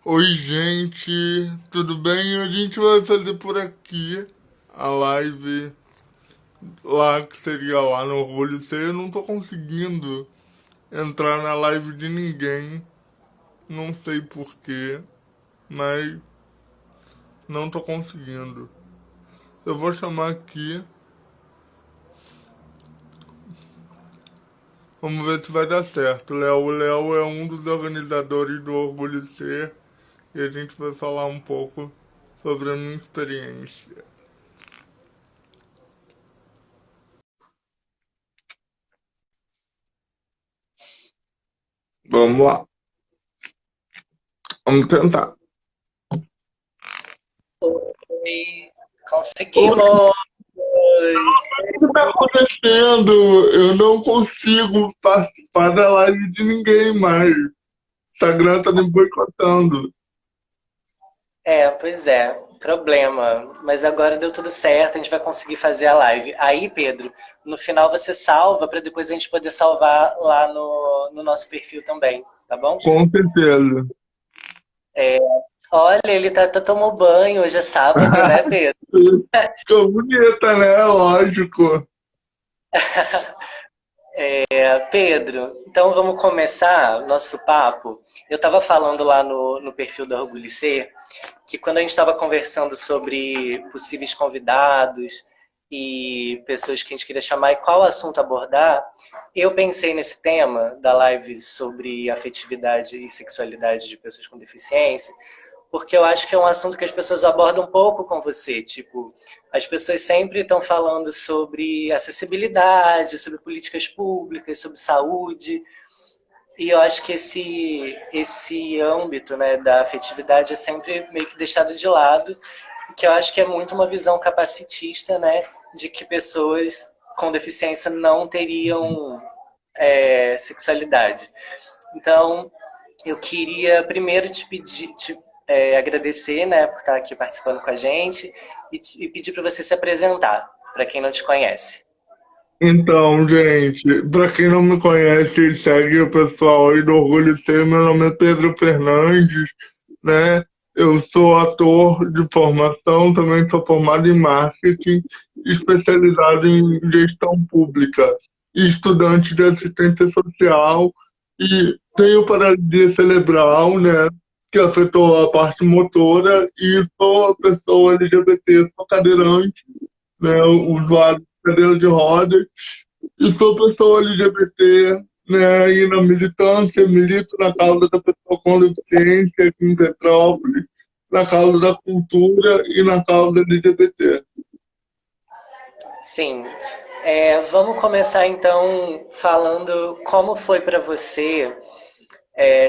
Oi, gente, tudo bem? A gente vai fazer por aqui a live lá que seria lá no Orgulho C. Eu não tô conseguindo entrar na live de ninguém, não sei porquê, mas não tô conseguindo. Eu vou chamar aqui, vamos ver se vai dar certo. O Léo é um dos organizadores do Orgulho C e a gente vai falar um pouco sobre a minha experiência. Vamos lá, vamos tentar. Oi, O conseguimos! que está acontecendo? Eu não consigo participar da live de ninguém mais. O Instagram tá me boicotando. Pois é, problema. Mas agora deu tudo certo, a gente vai conseguir fazer a live. Aí, Pedro, no final você salva para depois a gente poder salvar lá no nosso perfil também, tá bom? Com certeza. Olha, ele tomou banho, hoje é sábado, né, Pedro? Ficou bonita, né? Lógico. Pedro, então vamos começar nosso papo. Eu estava falando lá no perfil da Orgulho C que quando a gente estava conversando sobre possíveis convidados e pessoas que a gente queria chamar e qual assunto abordar, eu pensei nesse tema da live sobre afetividade e sexualidade de pessoas com deficiência, porque eu acho que é um assunto que as pessoas abordam um pouco com você. Tipo, as pessoas sempre estão falando sobre acessibilidade, sobre políticas públicas, sobre saúde, e eu acho que esse âmbito, né, da afetividade é sempre meio que deixado de lado, que eu acho que é muito uma visão capacitista, né, de que pessoas com deficiência não teriam sexualidade. Então, eu queria primeiro te pedir, agradecer, né, por estar aqui participando com a gente e pedir para você se apresentar, para quem não te conhece. Então, gente, pra quem não me conhece, segue o pessoal aí do Orgulho C. Meu nome é Pedro Fernandes, né? Eu sou ator de formação, também sou formado em marketing, especializado em gestão pública, e estudante de assistência social, e tenho paralisia cerebral, né? Que afetou a parte motora, e sou a pessoa LGBT, sou cadeirante, né? Usuário de cadeira de rodas, e sou pessoa LGBT, né, e na militância, milito na causa da pessoa com deficiência aqui em Petrópolis, na causa da cultura e na causa LGBT. Sim. Vamos começar então falando como foi para você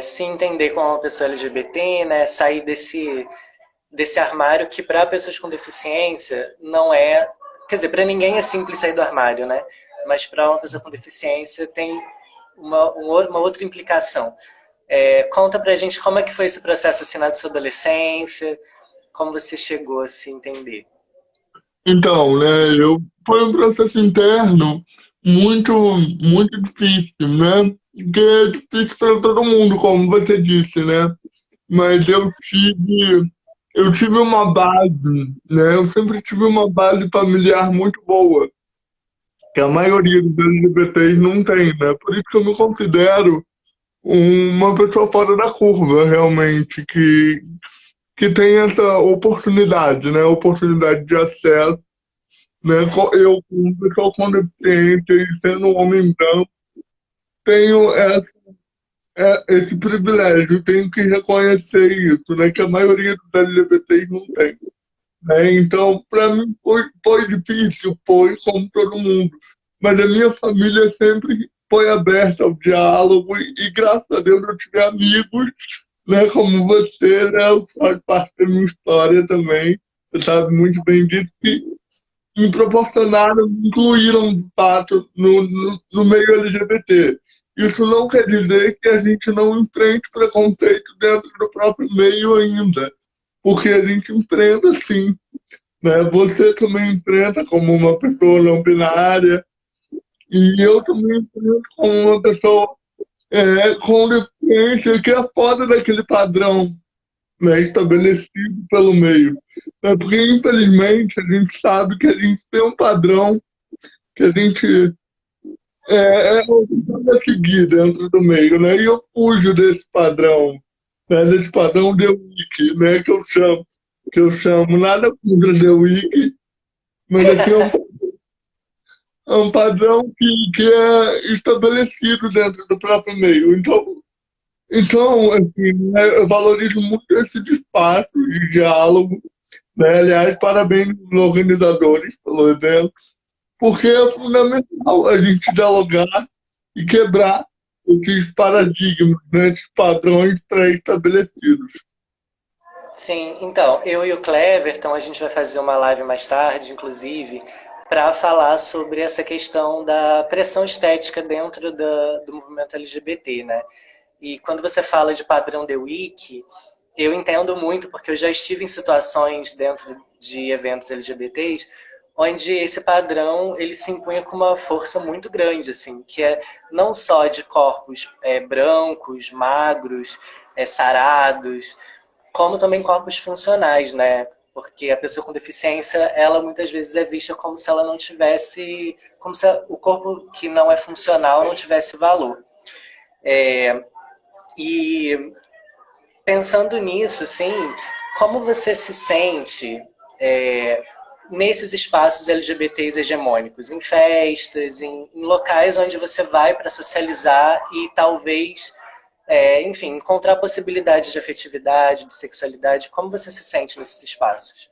se entender como uma pessoa LGBT, né? Sair desse armário que para pessoas com deficiência não é. Quer dizer, para ninguém é simples sair do armário, né? Mas para uma pessoa com deficiência tem uma outra implicação. Conta pra gente como é que foi esse processo assim na sua adolescência, como você chegou a se entender. Então, né, foi um processo interno muito, muito difícil, né, que é difícil para todo mundo, como você disse, né, mas eu tive uma base, né, eu sempre tive uma base familiar muito boa, que a maioria dos LGBTs não tem, né? Por isso que eu me considero uma pessoa fora da curva, realmente, que tem essa oportunidade, né? Oportunidade de acesso, né? Eu, como pessoa com deficiência e sendo um homem branco, tenho esse privilégio, tenho que reconhecer isso, né? Que a maioria dos LGBTs não tem. Né? Então, para mim foi difícil, foi como todo mundo. Mas a minha família sempre foi aberta ao diálogo e graças a Deus eu tive amigos, né, como você, né, faz parte da minha história também. Você sabe muito bem disso, que me proporcionaram, me incluíram de fato no meio LGBT. Isso não quer dizer que a gente não enfrente preconceito dentro do próprio meio ainda, porque a gente enfrenta sim, né? Você também enfrenta como uma pessoa não binária e eu também enfrento como uma pessoa com deficiência que é fora daquele padrão, né, estabelecido pelo meio. É porque, infelizmente, a gente sabe que a gente tem um padrão que a gente obrigado a seguir dentro do meio, né? E eu fujo desse padrão, né? Desse padrão The Week, né? Que eu chamo nada contra The Week, mas assim, é um padrão que é estabelecido dentro do próprio meio. Então assim, né, eu valorizo muito esse espaço de diálogo, né? Aliás, parabéns aos organizadores pelo evento, porque é fundamental a gente dialogar e quebrar esses paradigmas, né, esses padrões pré-estabelecidos. Sim, então, eu e o Cleverton, a gente vai fazer uma live mais tarde, inclusive, para falar sobre essa questão da pressão estética dentro do movimento LGBT, né? E quando você fala de padrão The Week, eu entendo muito, porque eu já estive em situações dentro de eventos LGBTs, onde esse padrão ele se impunha com uma força muito grande, assim, que é não só de corpos brancos, magros, sarados, como também corpos funcionais, né? Porque a pessoa com deficiência, ela muitas vezes é vista como se ela não tivesse, como se o corpo que não é funcional não tivesse valor. É, e pensando nisso, assim, como você se sente é, nesses espaços LGBTs hegemônicos, em festas, em locais onde você vai para socializar e talvez, enfim, encontrar possibilidades de afetividade, de sexualidade, como você se sente nesses espaços?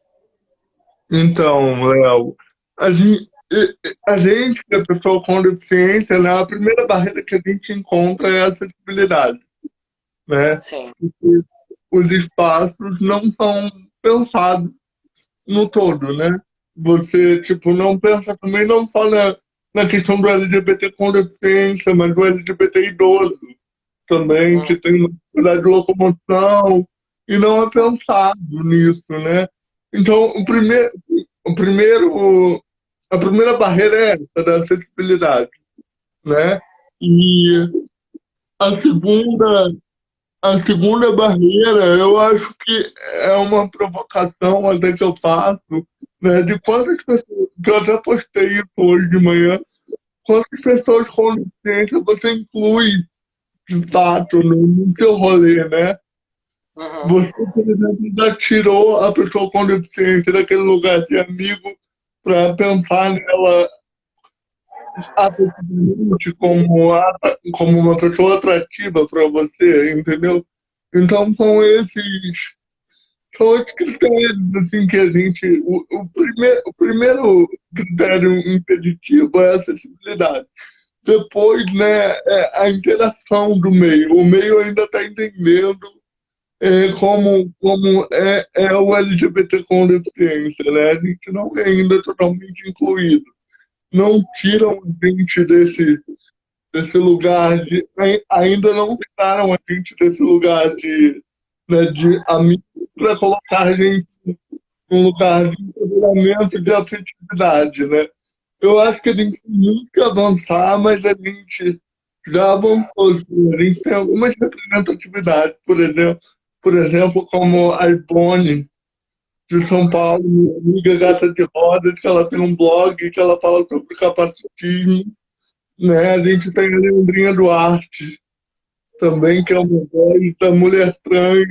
Então, Léo, a gente, que é pessoa com deficiência, né, a primeira barreira que a gente encontra é a acessibilidade, né? Sim. Os espaços não são pensados no todo, né? Você, tipo, não pensa também não só na questão do LGBT com deficiência, mas do LGBT idoso também, que Hum, tem uma dificuldade de locomoção, e não é pensado nisso, né? Então, a primeira barreira é essa, da acessibilidade, né? E a segunda, a segunda barreira, eu acho que é uma provocação até que eu faço, né? De quantas pessoas, que eu até postei isso hoje de manhã, quantas pessoas com deficiência você inclui de fato no seu rolê, né? uhum, Você, por exemplo, já tirou a pessoa com deficiência daquele lugar de amigo para pensar nela afetivamente como uma pessoa atrativa para você, entendeu? Então são esses critérios assim, que a gente. O primeiro critério impeditivo é a acessibilidade. Depois, né, a interação do meio. O meio ainda está entendendo como é o LGBT com deficiência, né? A gente não é ainda totalmente incluído. Não tiram a gente desse lugar ainda não tiraram a gente desse lugar de amigo para colocar a gente num lugar de empoderamento, de afetividade, né? Eu acho que a gente tem muito que avançar, mas a gente já avançou. A gente tem algumas representatividades, por exemplo, como a Ivone de São Paulo, minha amiga Gata de Rodas, que ela tem um blog que ela fala sobre capacitismo, né? A gente tem a Leandrinha Duarte também, que é uma voz da mulher trans,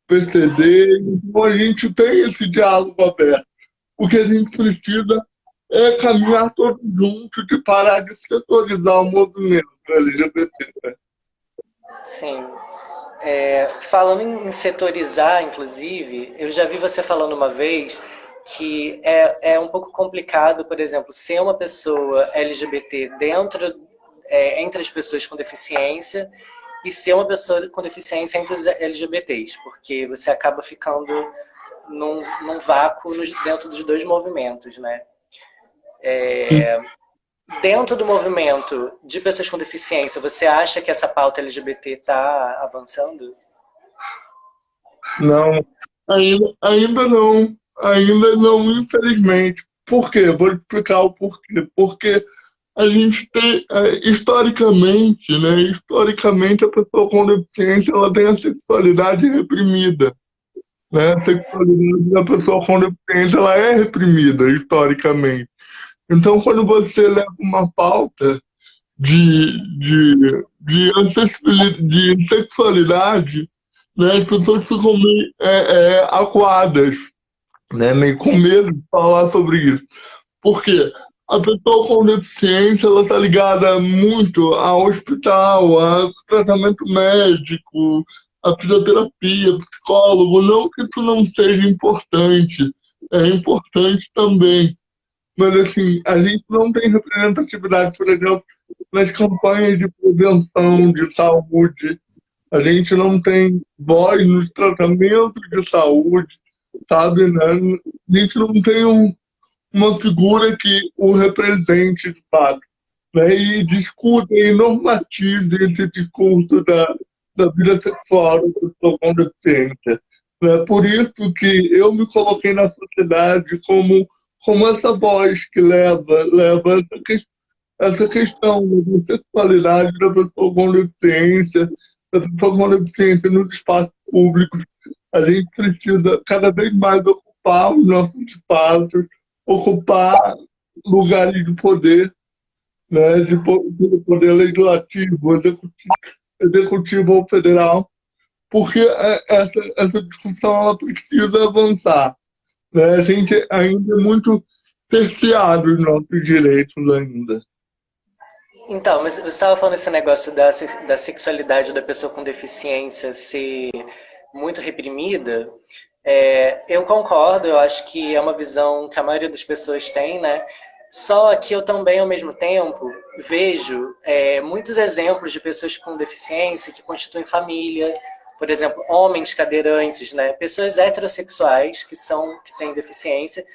PCD. Então a gente tem esse diálogo aberto. O que a gente precisa é caminhar todos juntos de parar de setorizar o movimento LGBT. sim. Falando em setorizar, inclusive, eu já vi você falando uma vez que é um pouco complicado, por exemplo, ser uma pessoa LGBT entre as pessoas com deficiência e ser uma pessoa com deficiência entre os LGBTs, porque você acaba ficando num vácuo dentro dos dois movimentos, né? Dentro do movimento de pessoas com deficiência, você acha que essa pauta LGBT está avançando? Não, ainda não, infelizmente. Por quê? Vou explicar o porquê. Porque a gente tem, historicamente, né? Historicamente, a pessoa com deficiência ela tem a sexualidade reprimida. né? A sexualidade da pessoa com deficiência, ela é reprimida, historicamente. Então, quando você leva uma pauta de sexualidade, né, as pessoas ficam meio acuadas, né, meio com Sim. medo de falar sobre isso. Por quê? A pessoa com deficiência ela está ligada muito ao hospital, a tratamento médico, a fisioterapia, psicólogo. Não que isso não seja importante, é importante também. Mas, assim, a gente não tem representatividade, por exemplo, nas campanhas de prevenção de saúde. A gente não tem voz nos tratamentos de saúde, sabe, né? A gente não tem uma figura que o represente, de fato, né? E discuta e normatize esse discurso da vida sexual da pessoa com deficiência. Né? Por isso que eu me coloquei na sociedade como essa voz que leva essa questão da sexualidade da pessoa com deficiência, da pessoa com deficiência nos espaços públicos. A gente precisa cada vez mais ocupar os nossos espaços, ocupar lugares de poder, né, de poder legislativo, executivo ou federal, porque essa discussão ela precisa avançar. Né? A gente ainda é muito cerceado os nossos direitos ainda. Então, mas você estava falando esse negócio da sexualidade da pessoa com deficiência ser muito reprimida. Eu concordo, eu acho que é uma visão que a maioria das pessoas tem, né? Só que eu também, ao mesmo tempo, vejo muitos exemplos de pessoas com deficiência que constituem família, por exemplo, homens cadeirantes, né? Pessoas heterossexuais que têm deficiência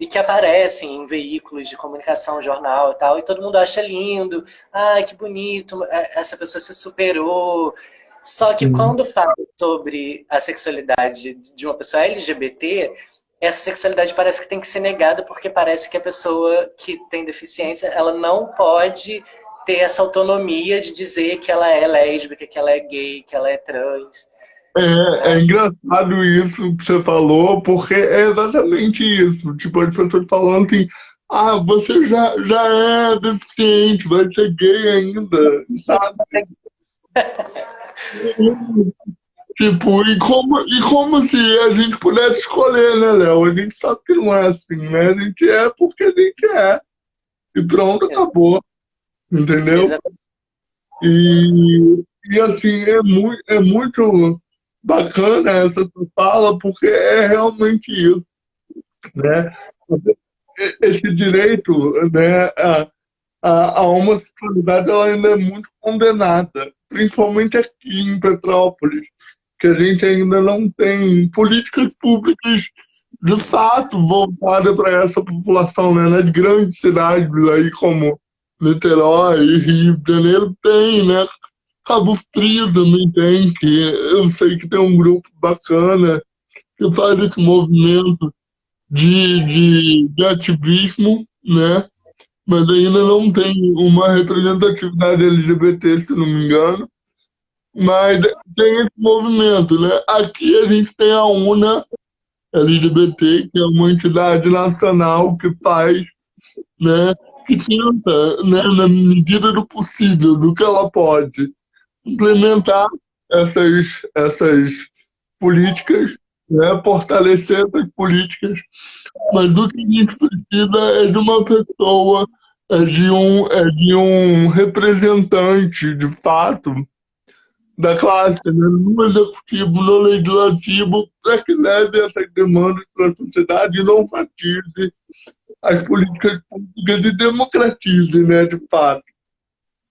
e que aparecem em veículos de comunicação, jornal e tal, e todo mundo acha lindo, ai, que bonito, essa pessoa se superou. Só que Sim. quando fala sobre a sexualidade de uma pessoa LGBT, essa sexualidade parece que tem que ser negada porque parece que a pessoa que tem deficiência, ela não pode ter essa autonomia de dizer que ela é lésbica, que ela é gay, que ela é trans. É engraçado isso que você falou, porque é exatamente isso. Tipo, as pessoas falando assim, você já é deficiente, vai ser gay ainda, sabe? Tipo, e como se a gente pudesse escolher, né, Léo? A gente sabe que não é assim, né? A gente é porque a gente é. E pronto, acabou, entendeu? Exatamente. E assim, é muito bacana essa sua fala, porque é realmente isso, né? Esse direito, né, a homossexualidade ela ainda é muito condenada, principalmente aqui em Petrópolis, que a gente ainda não tem políticas públicas de fato voltadas para essa população, né? Nas grandes cidades aí como Niterói e Rio de Janeiro tem, né? Cabo Frio também tem, que eu sei que tem um grupo bacana que faz esse movimento de ativismo, né? Mas ainda não tem uma representatividade LGBT, se não me engano. Mas tem esse movimento, né? Aqui a gente tem a UNA LGBT, que é uma entidade nacional que faz, né? Que tenta, né, na medida do possível, do que ela pode, implementar essas políticas, né, fortalecer essas políticas, mas o que a gente precisa é de uma pessoa, é de um representante, de fato, da classe, né, no executivo, no legislativo, para que leve essas demandas para a sociedade e normatize as políticas públicas e democratize, né, de fato.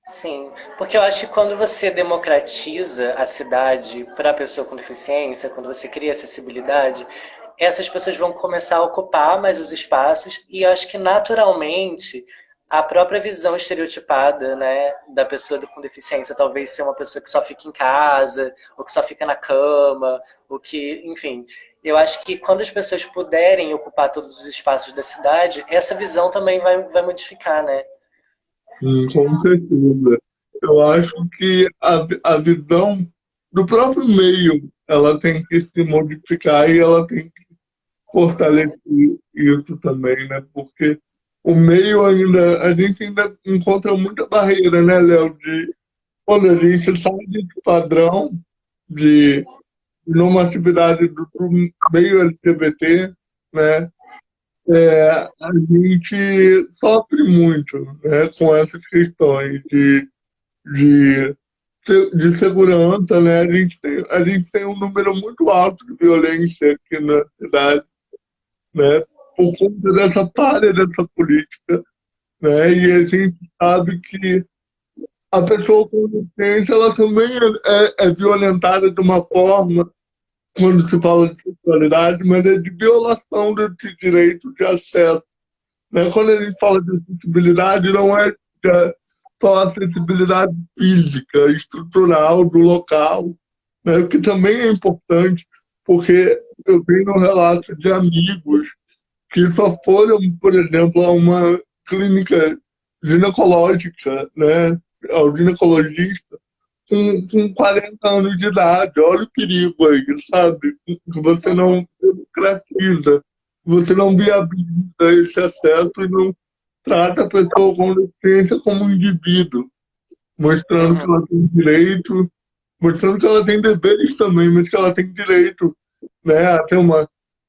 Sim, porque eu acho que quando você democratiza a cidade para a pessoa com deficiência, quando você cria acessibilidade, essas pessoas vão começar a ocupar mais os espaços e eu acho que naturalmente a própria visão estereotipada, né, da pessoa com deficiência, talvez ser uma pessoa que só fica em casa, ou que só fica na cama, ou que, enfim, eu acho que quando as pessoas puderem ocupar todos os espaços da cidade, essa visão também vai modificar, né? Com certeza. Eu acho que a visão do próprio meio ela tem que se modificar e ela tem que fortalecer isso também, né? Porque o meio ainda, a gente ainda encontra muita barreira, né, Léo? De quando a gente sai desse padrão de normatividade do meio LGBT, né? A gente sofre muito, né, com essas questões de, de segurança, né? A gente tem um número muito alto de violência aqui na cidade, né? Por conta dessa falha dessa política, né? E a gente sabe que a pessoa com deficiência, ela também é violentada de uma forma quando se fala de sexualidade, mas é de violação desse direito de acesso, né? Quando a gente fala de acessibilidade, não é só acessibilidade física, estrutural do local, né? O que também é importante, porque eu tenho relatos de amigos que só foram, por exemplo, a uma clínica ginecológica, né? Ao ginecologista, com 40 anos de idade. Olha o perigo aí, sabe? Que você não democratiza, você não viabiliza esse acesso e não trata a pessoa com deficiência como um indivíduo, mostrando que Uhum. ela tem direito, mostrando que ela tem deveres também, mas que ela tem direito, né, a ter uma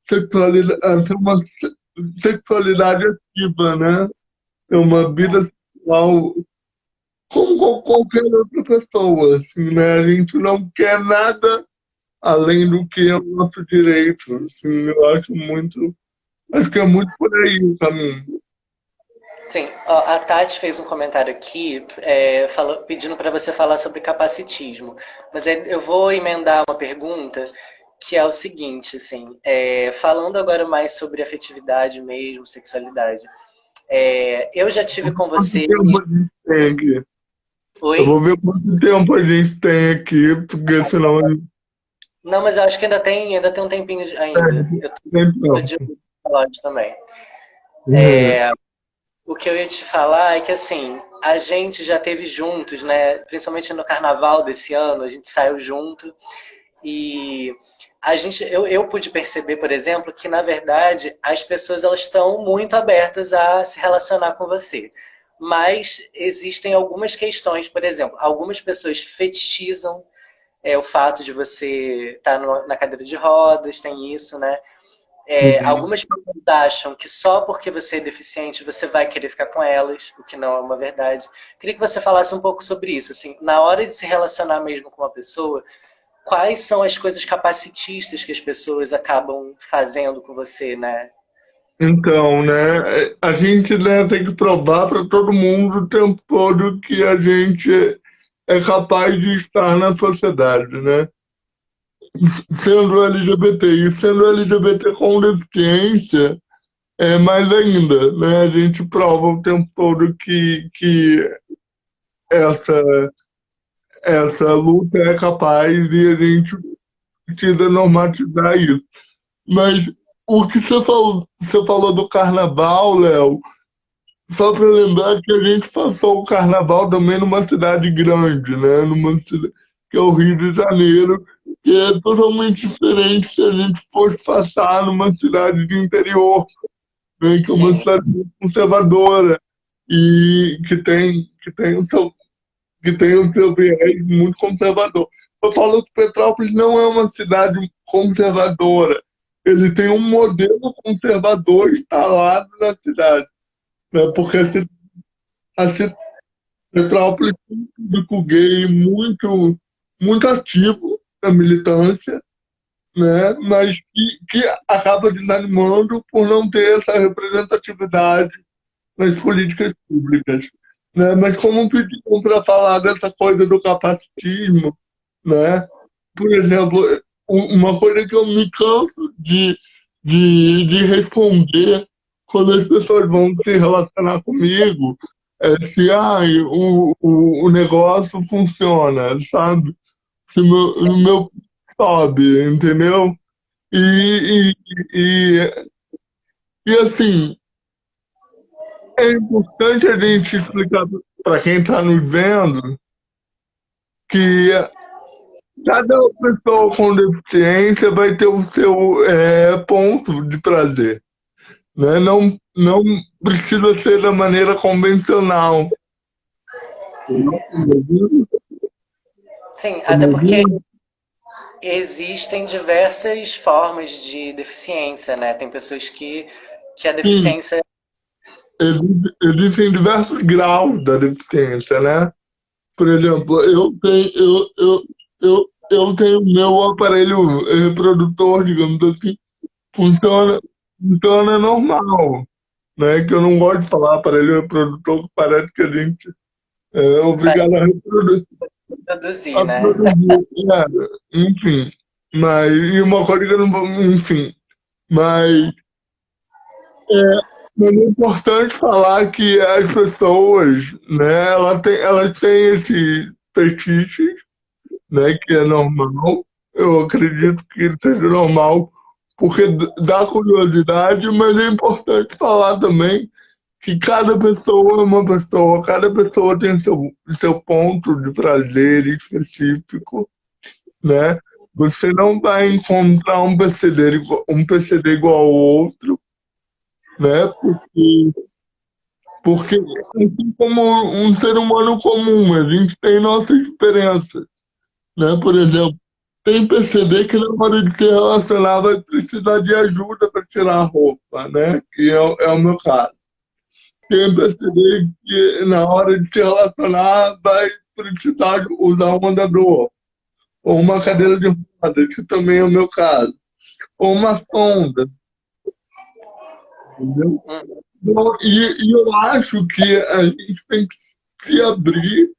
sexualidade, sexualidade ativa, né? Ter uma vida sexual como qualquer outra pessoa, assim, né? A gente não quer nada além do que é o nosso direito, assim, acho que é muito por aí o caminho. Sim, ó, a Tati fez um comentário aqui pedindo para você falar sobre capacitismo. Mas eu vou emendar uma pergunta que é o seguinte, assim, falando agora mais sobre afetividade mesmo, sexualidade. Eu já tive com Quanto você. tempo a gente tem aqui? Oi? Eu vou ver quanto tempo a gente tem aqui, porque senão a gente Não, mas eu acho que ainda tem um tempinho ainda. perde Eu tô de tempo. relógio também. Uhum. O que eu ia te falar é que assim, a gente já teve juntos, né? Principalmente no carnaval desse ano, a gente saiu junto e eu pude perceber, por exemplo, que na verdade as pessoas elas estão muito abertas a se relacionar com você. Mas existem algumas questões, por exemplo, algumas pessoas fetichizam o fato de você estar na cadeira de rodas, tem isso, né? Uhum. Algumas pessoas acham que só porque você é deficiente você vai querer ficar com elas, o que não é uma verdade. Queria que você falasse um pouco sobre isso, assim, na hora de se relacionar mesmo com uma pessoa, quais são as coisas capacitistas que as pessoas acabam fazendo com você, né? Então, né, a gente, né, tem que provar para todo mundo o tempo todo que a gente é capaz de estar na sociedade, né? Sendo LGBT e sendo LGBT com deficiência, é mais ainda, né? A gente prova o tempo todo que essa, essa luta é capaz e a gente precisa normatizar isso. Mas o que você falou do carnaval, Léo, só para lembrar que a gente passou o carnaval também numa cidade grande, né? Numa cidade que é o Rio de Janeiro, que é totalmente diferente se a gente fosse passar numa cidade de interior, né? Que é uma Sim, cidade muito conservadora e que tem o seu viés muito conservador. Eu falo que Petrópolis não é uma cidade conservadora. Ele tem um modelo conservador instalado na cidade, né? Porque a Petrópolis tem um público gay muito ativo na militância, né? Mas que acaba desanimando por não ter essa representatividade nas políticas públicas, né? Mas como pediram para falar dessa coisa do capacitismo, né? Por exemplo, uma coisa que eu me canso de responder quando as pessoas vão se relacionar comigo é se o negócio funciona, sabe? Se sim, o meu sobe, entendeu? E, e, e assim, é importante a gente explicar para quem está nos vendo que cada pessoa com deficiência vai ter o seu ponto de prazer, né? Não precisa ser da maneira convencional. Sim, até porque existem diversas formas de deficiência, né? Tem pessoas que a Sim, deficiência. existem diversos graus da deficiência, né? Por exemplo, eu tenho meu aparelho reprodutor, digamos assim, funciona, funciona normal, né? Que eu não gosto de falar aparelho reprodutor, que parece que a gente é Vai obrigado a reproduzir, produzir, a né? produzir. Enfim, mas, e uma coisa que eu não vou, enfim, mas mas é importante falar que as pessoas, né, elas têm esse fetiche, né, que é normal. Eu acredito que seja normal, porque dá curiosidade, mas é importante falar também que cada pessoa é uma pessoa, cada pessoa tem seu ponto de prazer específico, né? Você não vai encontrar um PCD igual ao outro, né? Porque assim como um ser humano comum, a gente tem nossas diferenças, né? Por exemplo, tem PCD que na hora de se relacionar vai precisar de ajuda para tirar a roupa, né? Que é o meu caso. Tem PCD que na hora de se relacionar vai precisar usar um andador, ou uma cadeira de rodas, que também é o meu caso, ou uma sonda, entendeu? Hum, Então, e eu acho que a gente tem que se abrir,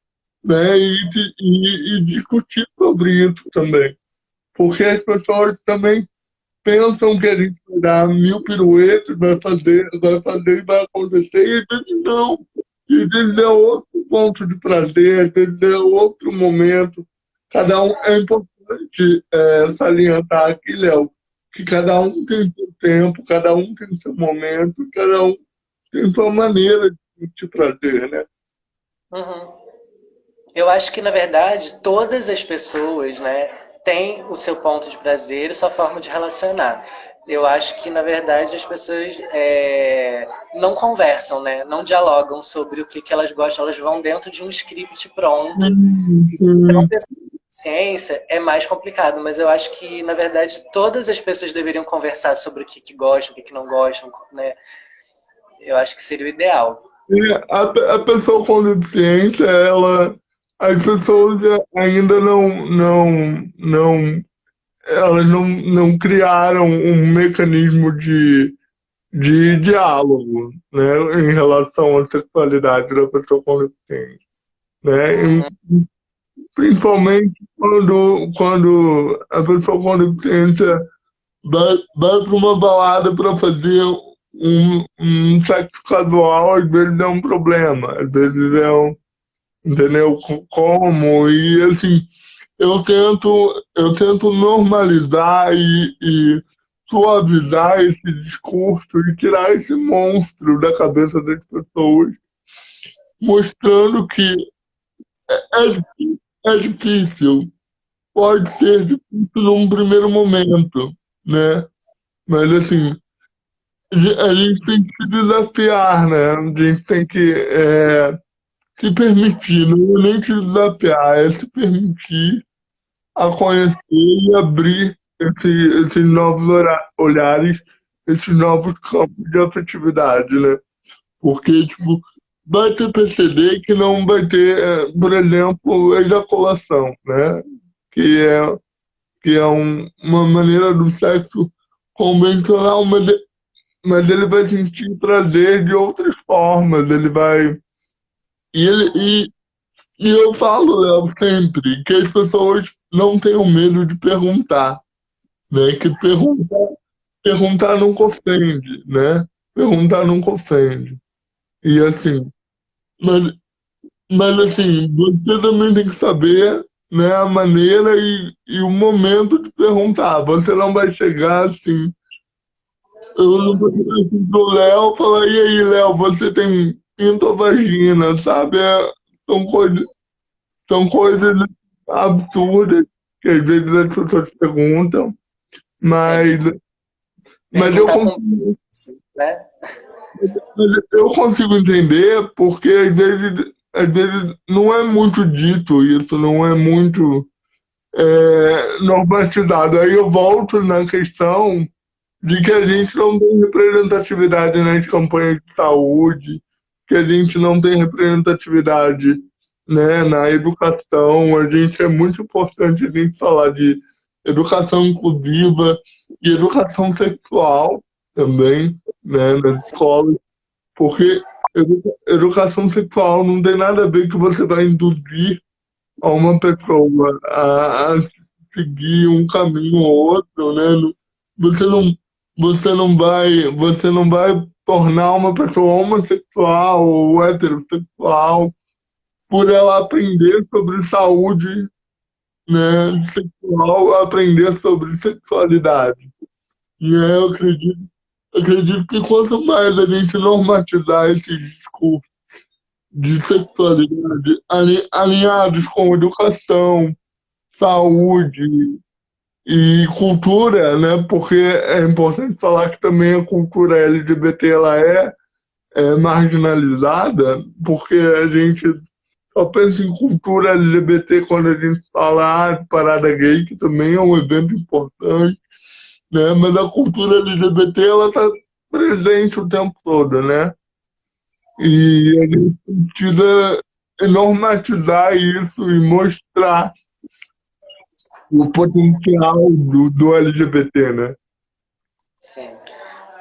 né, e discutir sobre isso também. Porque as pessoas também pensam que a gente vai dar mil piruetas, vai fazer e vai acontecer, e às vezes não. E às vezes é outro ponto de prazer, às vezes é outro momento. Cada um é importante salientar aqui, Léo, que cada um tem seu tempo, cada um tem seu momento, cada um tem sua maneira de sentir prazer, né? uhum. Eu acho que, na verdade, todas as pessoas, né, têm o seu ponto de prazer e sua forma de relacionar. Eu acho que, na verdade, as pessoas não conversam, né, não dialogam sobre o que elas gostam, elas vão dentro de um script pronto. Para uma Sim. pessoa com ciência é mais complicado, mas eu acho que, na verdade, todas as pessoas deveriam conversar sobre o que gostam, o que não gostam, né? Eu acho que seria o ideal. E a pessoa com deficiência, as pessoas ainda elas não criaram um mecanismo de diálogo, né, em relação à sexualidade da pessoa com deficiência, né? Uhum, Principalmente quando a pessoa com deficiência vai para uma balada para fazer um sexo casual, às vezes é um problema, às vezes entendeu? Como, e assim, eu tento normalizar e suavizar esse discurso e tirar esse monstro da cabeça das pessoas, mostrando que é difícil, pode ser difícil num primeiro momento, né? Mas assim, a gente tem que se desafiar, né? A gente tem que se permitir, não é nem se desafiar, é se permitir a conhecer e abrir esses novos olhares, esses novos campos de afetividade, né? Porque, tipo, vai ter PCD que não vai ter, por exemplo, ejaculação, né? Que é, que é uma maneira do sexo convencional, mas ele vai sentir prazer de outras formas, ele vai. E, ele, e eu falo, Léo, sempre que as pessoas não tenham medo de perguntar, né? Que perguntar nunca ofende, né? Perguntar nunca ofende. E assim, mas, mas assim, você também tem que saber, né, a maneira e o momento de perguntar. Você não vai chegar assim, eu não vou chegar assim pro Léo e falar, e aí, Léo, você tem pinto ou vagina, sabe? São coisas, são coisas absurdas. que às vezes as pessoas perguntam, Sim. mas, mas eu Perguntar com consigo, né? eu consigo entender porque às vezes não é muito dito isso, não é muito normatizado. Aí eu volto na questão de que a gente não tem representatividade nas campanhas de saúde, que a gente não tem representatividade, né, na educação. A gente é muito importante a gente falar de educação inclusiva e educação sexual também, né, nas escolas, porque educação sexual não tem nada a ver que você vai induzir a uma pessoa a seguir um caminho ou outro, né? Você não, você não vai tornar uma pessoa homossexual ou heterossexual por ela aprender sobre saúde, né, sexual, aprender sobre sexualidade. E acredito que quanto mais a gente normatizar esse discurso de sexualidade alinhados com educação, saúde e cultura, né? Porque é importante falar que também a cultura LGBT ela é marginalizada, porque a gente só pensa em cultura LGBT quando a gente fala de parada gay, que também é um evento importante, né? Mas a cultura LGBT ela está presente o tempo todo, né? E a gente precisa normatizar isso e mostrar o potencial do LGBT, né? Sim.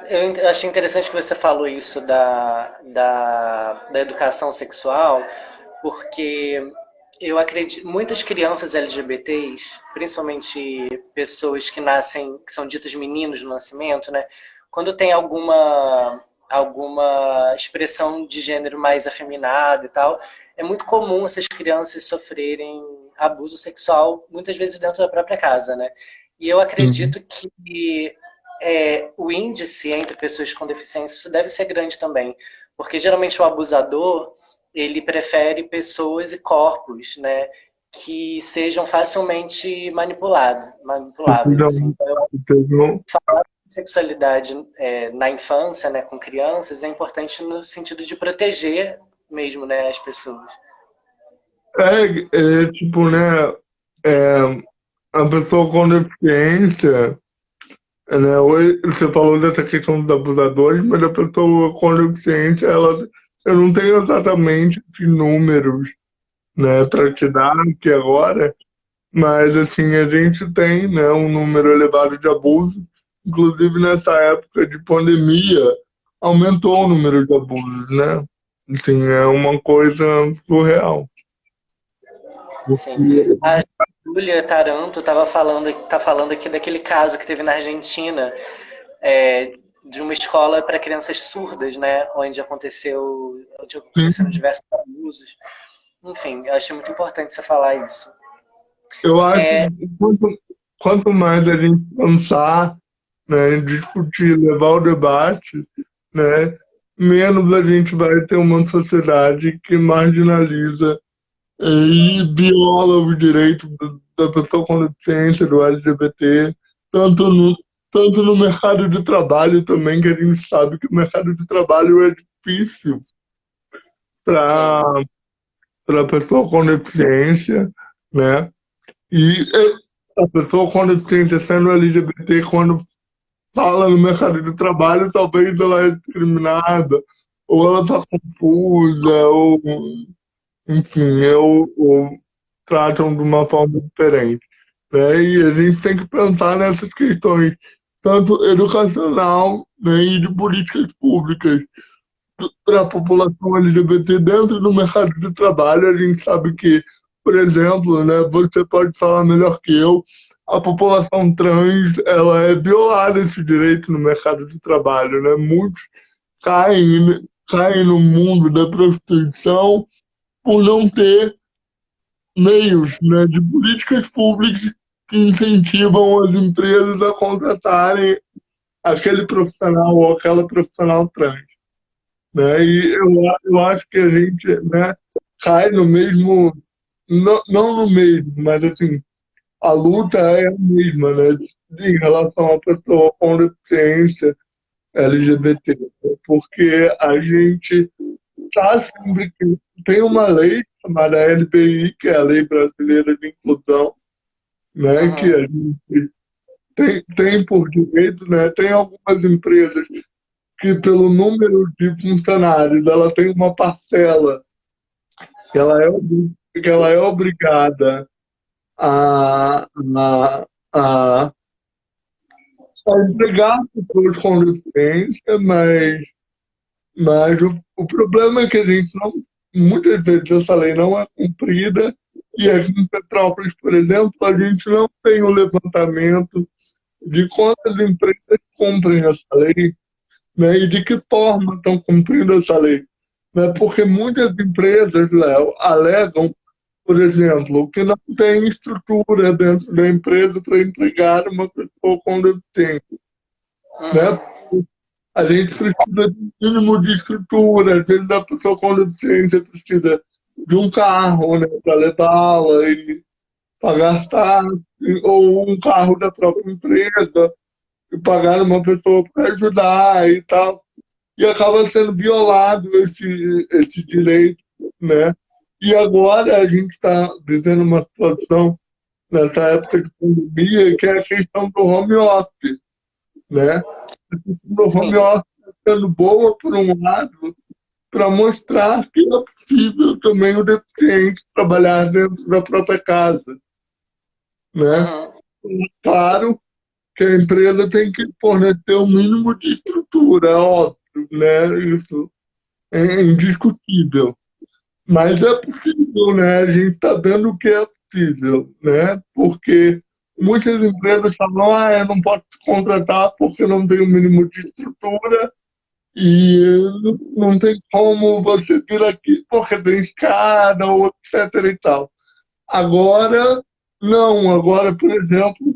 Eu achei interessante que você falou isso da educação sexual, porque eu acredito muitas crianças LGBTs, principalmente pessoas que nascem, que são ditas meninos no nascimento, né? Quando tem alguma expressão de gênero mais afeminado e tal, é muito comum essas crianças sofrerem abuso sexual, muitas vezes dentro da própria casa, né? E eu Uhum. acredito que o índice entre pessoas com deficiência isso deve ser grande também, porque geralmente o abusador ele prefere pessoas e corpos, né, que sejam facilmente manipuláveis, assim. Então, Então, então, sexualidade na infância, né, com crianças, é importante no sentido de proteger mesmo, né, as pessoas. tipo, né, é, a pessoa com deficiência, né, hoje você falou dessa questão dos abusadores, mas a pessoa com deficiência, eu não tenho exatamente os números, né, para te dar aqui agora, mas, assim, a gente tem, né, um número elevado de abusos, inclusive nessa época de pandemia, aumentou o número de abusos, né? Assim, é uma coisa surreal. Sim. A Júlia Taranto tá falando aqui daquele caso que teve na Argentina, é, de uma escola para crianças surdas, né, onde aconteceram Sim, diversos abusos. Enfim, eu achei muito importante você falar isso. eu acho É, que quanto mais a gente pensar, né, discutir, levar o debate, né, menos a gente vai ter uma sociedade que marginaliza e viola os direitos da pessoa com deficiência, do LGBT, tanto no, tanto no mercado de trabalho também, que a gente sabe que o mercado de trabalho é difícil sim, para a pessoa com deficiência, né? E a pessoa com deficiência sendo LGBT, quando fala no mercado de trabalho, talvez ela é discriminada, ou ela está confusa, ou enfim, ou tratam de uma forma diferente, né? E a gente tem que pensar nessas questões, tanto educacional, né, e de políticas públicas para a população LGBT dentro do mercado de trabalho. A gente sabe que, por exemplo, né, você pode falar melhor que eu, a população trans ela é violada esse direito no mercado de trabalho, né? Muitos caem no mundo da prostituição por não ter meios, né, de políticas públicas que incentivam as empresas a contratarem aquele profissional ou aquela profissional trans, né? E eu acho que a gente, né, cai no mesmo, não no mesmo, mas assim, a luta é a mesma, né? Em relação à pessoa com deficiência LGBT, porque a gente está sempre que tem uma lei chamada LBI, que é a Lei Brasileira de Inclusão, né? Que a Uhum. gente tem por direito, né? Tem algumas empresas que, pelo número de funcionários, ela tem uma parcela que ela é obrigada a, a, a, a empregar pessoas com deficiência, mas o problema é que a gente não, muitas vezes essa lei não é cumprida, e aqui em Petrópolis, por exemplo, a gente não tem o levantamento de quantas empresas cumprem essa lei, né, e de que forma estão cumprindo essa lei. Né, porque muitas empresas, Léo, alegam, por exemplo, que não tem estrutura dentro da empresa para empregar uma pessoa com deficiência. Né? Uhum. A gente precisa de um mínimo de estrutura, às vezes a pessoa com deficiência precisa de um carro, né, para levá-la e pagar táxi, ou um carro da própria empresa, e pagar uma pessoa para ajudar e tal. E acaba sendo violado esse direito, né? E agora a gente está vivendo uma situação, nessa época de pandemia, que é a questão do home office, né? No home Sim. office sendo boa, por um lado, para mostrar que é possível também o deficiente trabalhar dentro da própria casa, né? Uhum. Claro que a empresa tem que fornecer o mínimo de estrutura, é óbvio, né? Isso é indiscutível. Mas é possível, né? A gente está vendo que é possível, né? Porque muitas empresas falam, eu não posso te contratar porque não tem o mínimo de estrutura e não tem como você vir aqui porque tem escada ou etc e tal. Agora, não. Agora, por exemplo,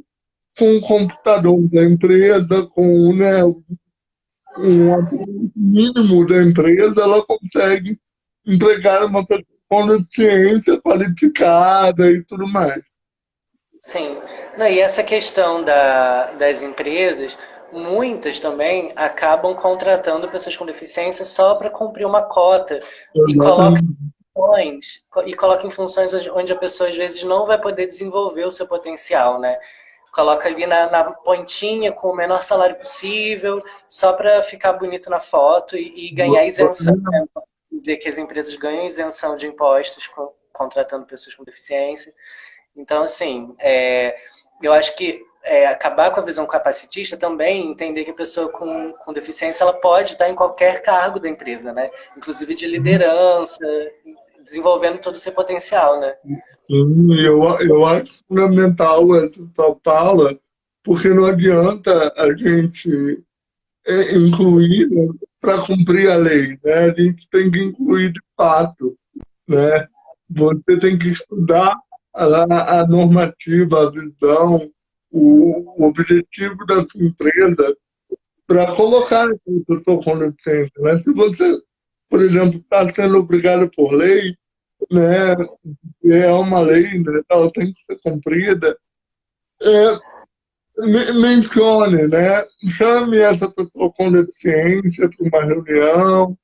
com o computador da empresa, com, né, um apoio mínimo da empresa, ela consegue entregar uma pessoa com deficiência qualificada e tudo mais. Sim. Não, e essa questão das empresas, muitas também acabam contratando pessoas com deficiência só para cumprir uma cota e colocam Exatamente. em funções onde a pessoa às vezes não vai poder desenvolver o seu potencial, né? Coloca ali na pontinha com o menor salário possível, só para ficar bonito na foto e ganhar isenção, né? Dizer que as empresas ganham isenção de impostos contratando pessoas com deficiência. Então, assim, eu acho que acabar com a visão capacitista também, entender que a pessoa com deficiência ela pode estar em qualquer cargo da empresa, né? Inclusive de liderança, desenvolvendo todo o seu potencial, né? Sim, eu acho fundamental essa sua fala, porque não adianta a gente incluir para cumprir a lei, né? A gente tem que incluir de fato, né? Você tem que estudar a normativa, a visão, o objetivo da sua empresa para colocar essa pessoa com deficiência, né? Se você, por exemplo, está sendo obrigado por lei, né? É uma lei, né? Ela tem que ser cumprida. É, mencione, né? Chame essa pessoa com deficiência para uma reunião,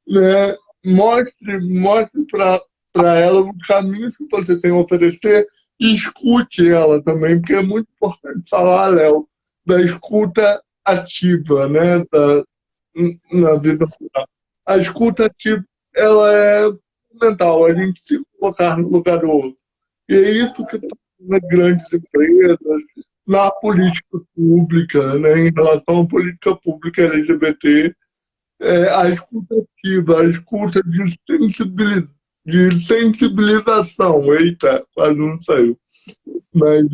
né? Mostre para ela os caminhos que você tem a oferecer e escute ela também, porque é muito importante falar, Léo, da escuta ativa, né? Na vida social. A escuta ativa, ela é fundamental, a gente se colocar no lugar do outro. E é isso que está nas grandes empresas, na política pública, né, em relação à política pública LGBT, a escuta ativa, a escuta de sensibilização. Eita, quase não saiu. Mas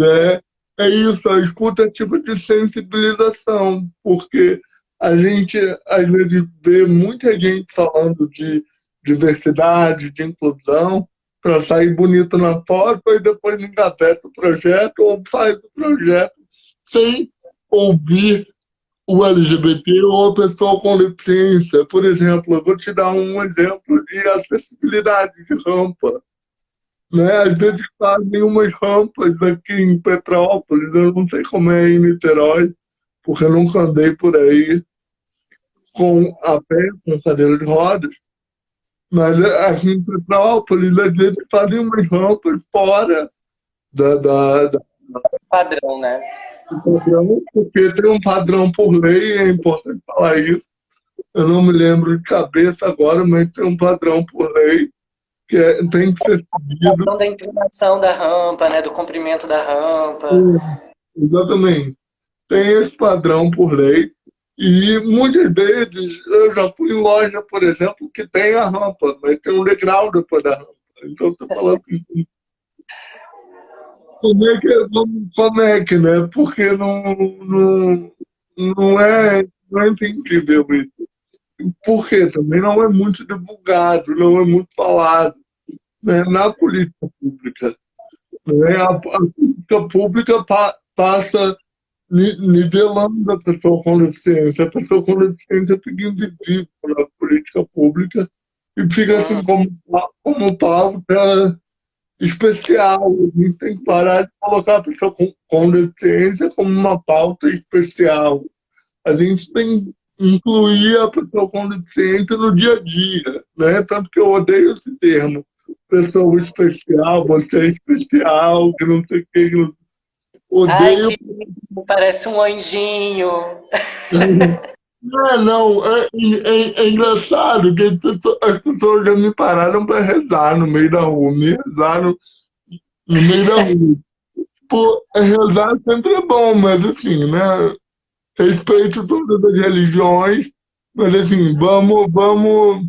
é isso, a escuta ativa de sensibilização, porque a gente, às vezes, vê muita gente falando de diversidade, de inclusão, para sair bonito na foto e depois engaveta o projeto ou faz o projeto sem ouvir o LGBT ou a pessoa com deficiência. Por exemplo, eu vou te dar um exemplo de acessibilidade de rampa, né? Às vezes fazem umas rampas aqui em Petrópolis, eu não sei como é em Niterói, porque eu nunca andei por aí com a pé, com cadeira de rodas, mas aqui em Petrópolis, às vezes fazem umas rampas fora da Padrão, né? do padrão, porque tem um padrão por lei, é importante falar isso. Eu não me lembro de cabeça agora, mas tem um padrão por lei que tem que ser seguido. Padrão da inclinação da rampa, né? Do comprimento da rampa. Exatamente. Tem esse padrão por lei. E muitas vezes eu já fui em loja, por exemplo, que tem a rampa, mas tem um degrau depois da rampa. Então eu tô falando assim, como é que, né? Porque não é entendível isso. Por quê? Também não é muito divulgado, não é muito falado, né? Na política pública. Né? A política pública passa nivelando a pessoa com deficiência. A pessoa com deficiência fica invisível na política pública e fica assim Uhum. como pauta especial. A gente tem que parar de colocar a pessoa com deficiência como uma pauta especial. A gente tem que incluir a pessoa com deficiência no dia a dia, né? Tanto que eu odeio esse termo. Pessoa especial, você é especial, que não sei o que, Ai, odeio. que parece um anjinho. Não, é engraçado que as pessoas já me pararam para rezar no meio da rua, me rezaram no meio da rua. Pô, rezar sempre é bom, mas assim, né? Respeito todas as religiões, mas assim, vamos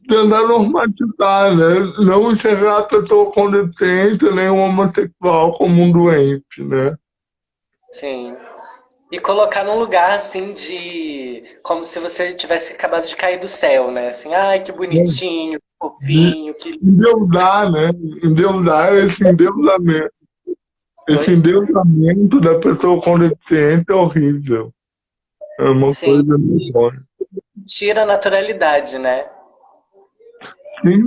tentar normatizar, né? Não enxergar a pessoa com deficiência nem o homossexual como um doente, né? Sim. E colocar num lugar assim de. Como se você tivesse acabado de cair do céu, né? Assim, ai, que bonitinho, que De fofinho, que. endeusar, né? Endeusar esse endeusamento. Esse Oi? endeusamento da pessoa com deficiência é horrível. É uma Sim. coisa muito bom. Tira a naturalidade, né? Sim,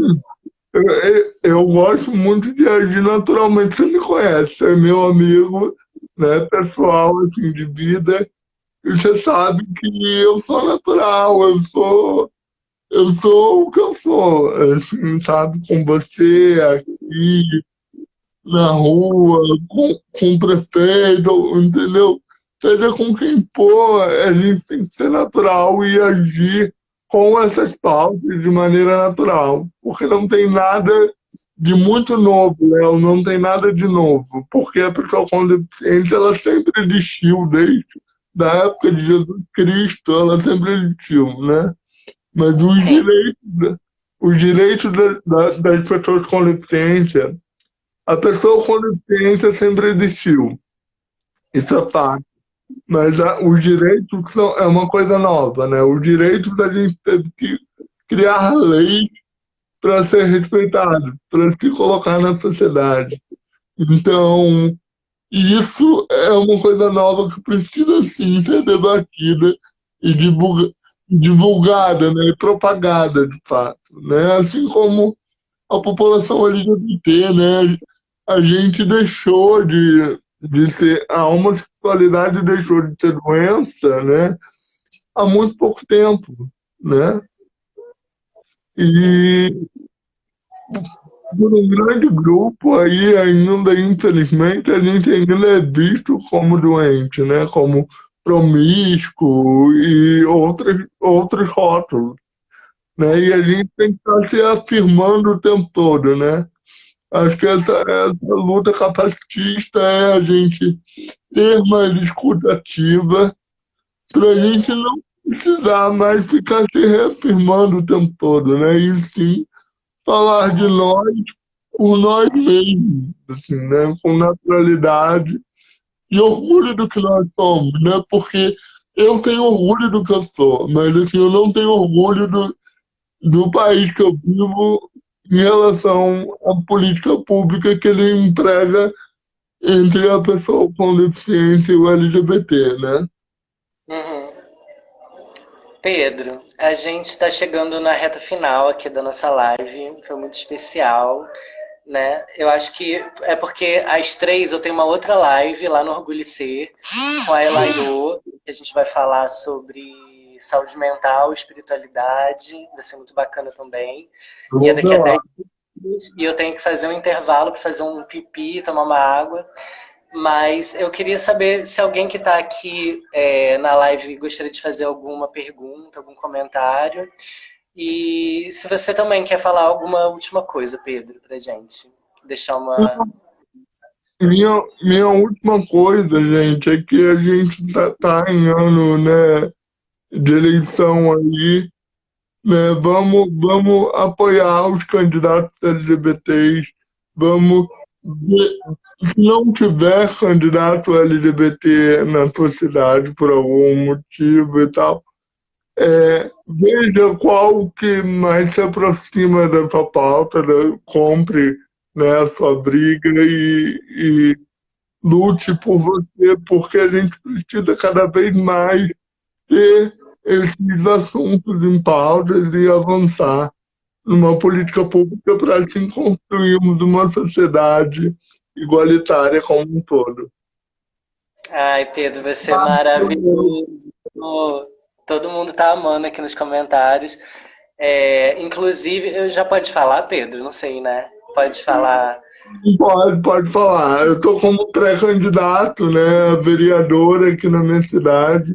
eu gosto muito de agir naturalmente. Você me conhece, é meu amigo, né, pessoal, assim, de vida. E você sabe que eu sou natural, eu sou o que eu sou, assim, sabe, com você aqui na rua, com o prefeito, entendeu? Seja com quem for, a gente tem que ser natural e agir com essas pautas de maneira natural, porque não tem nada de muito novo, né? Não tem nada de novo, porque a pessoa com deficiência, ela sempre existiu, desde da época de Jesus Cristo, ela sempre existiu, né? Mas Sim, os direitos das pessoas com deficiência, a pessoa com deficiência sempre existiu, isso é fato. Mas os direitos é uma coisa nova, né? Os direitos a gente teve que criar leis para ser respeitado, para se colocar na sociedade. Então, isso é uma coisa nova que precisa sim ser debatida e divulgada, né? E propagada, de fato, né? Assim como a população LGBT, né? A gente deixou de ser, a homossexualidade deixou de ser doença, né? Há muito pouco tempo, né? sim. E por um grande grupo aí ainda, infelizmente, a gente ainda é visto como doente, né? Como promíscuo e outros rótulos, né? E a gente tem que estar se afirmando o tempo todo, né? Acho que essa luta capacitista é a gente ter mais escuta ativa para a gente não precisar mais ficar se reafirmando o tempo todo, né? E sim falar de nós por nós mesmos, assim, né? Com naturalidade e orgulho do que nós somos, né? Porque eu tenho orgulho do que eu sou, mas assim, eu não tenho orgulho do país que eu vivo em relação à política pública que ele emprega entre a pessoa com deficiência e o LGBT, né? Uhum. Pedro, a gente está chegando na reta final aqui da nossa live. Foi muito especial. né? Eu acho que é porque às 3 eu tenho uma outra live lá no Orgulho C com a Elaio, que a gente vai falar sobre saúde mental, espiritualidade, vai ser muito bacana também. E é Vou daqui ver a lá. 10 minutos e eu tenho que fazer um intervalo para fazer um pipi, tomar uma água. Mas eu queria saber se alguém que está aqui na live gostaria de fazer alguma pergunta, algum comentário. E se você também quer falar alguma última coisa, Pedro, pra gente. Deixar uma. Minha última coisa, gente, é que a gente tá em ano, né, de eleição aí, né? Vamos apoiar os candidatos LGBTs, vamos ver, se não tiver candidato LGBT na sua cidade por algum motivo e tal, veja qual que mais se aproxima da sua pauta, compre, né, a sua briga e lute por você, porque a gente precisa cada vez mais ter esses assuntos em pautas e avançar numa política pública para assim construirmos uma sociedade igualitária como um todo. Ai, Pedro, você é maravilhoso. Todo mundo tá amando aqui nos comentários. Inclusive, eu já pode falar, Pedro? Não sei, né? Pode falar Pode falar. Eu estou como pré-candidato, né, a vereador aqui na minha cidade.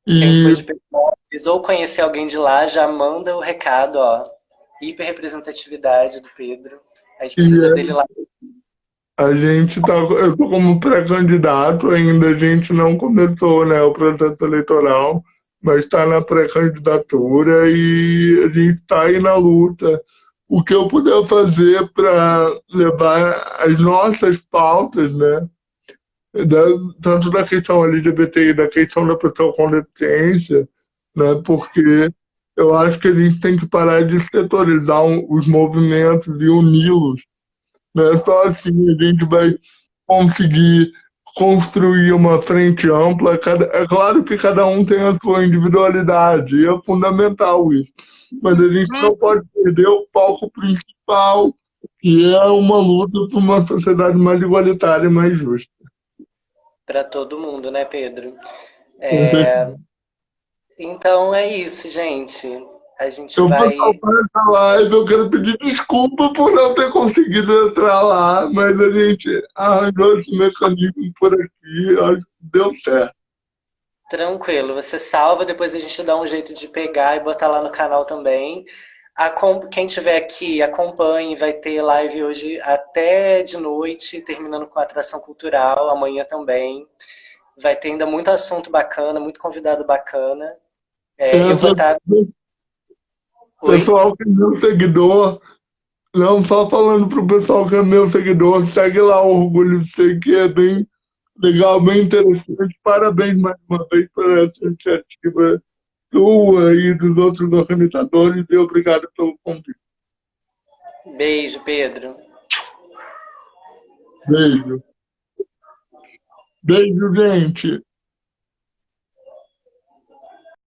quem for E, de Petrópolis ou conhecer alguém de lá, já manda o recado, ó. Hiperrepresentatividade do Pedro. A gente precisa e dele lá. a gente tá, eu estou como pré-candidato ainda, a gente não começou, né, o processo eleitoral, mas está na pré-candidatura e a gente está aí na luta. O que eu puder fazer para levar as nossas pautas, né, da, tanto da questão LGBTI, da questão da pessoa com deficiência, né, porque eu acho que a gente tem que parar de setorizar os movimentos e uni-los, né, só assim a gente vai conseguir construir uma frente ampla. É claro que cada um tem a sua individualidade, e é fundamental isso. Mas a gente não pode perder o palco principal, que é uma luta por uma sociedade mais igualitária e mais justa. Para todo mundo, né, Pedro? Com certeza. Então é isso, gente. A gente Eu vou vai. salvar essa live, eu quero pedir desculpa por não ter conseguido entrar lá, mas a gente arranjou esse mecanismo por aqui, acho que deu certo. Tranquilo, você salva, depois a gente dá um jeito de pegar e botar lá no canal também. Quem tiver aqui, acompanhe, vai ter live hoje até de noite, terminando com atração cultural, amanhã também. Vai ter ainda muito assunto bacana, muito convidado bacana. Eu vou Essa, estar. Oi? pessoal que é meu seguidor, não, só falando pro pessoal que é meu seguidor, segue lá o Orgulho de Ser, que é bem legal, bem interessante. Parabéns mais uma vez por essa iniciativa sua e dos outros organizadores e obrigado pelo convite. Beijo, Pedro. Beijo. Beijo, gente.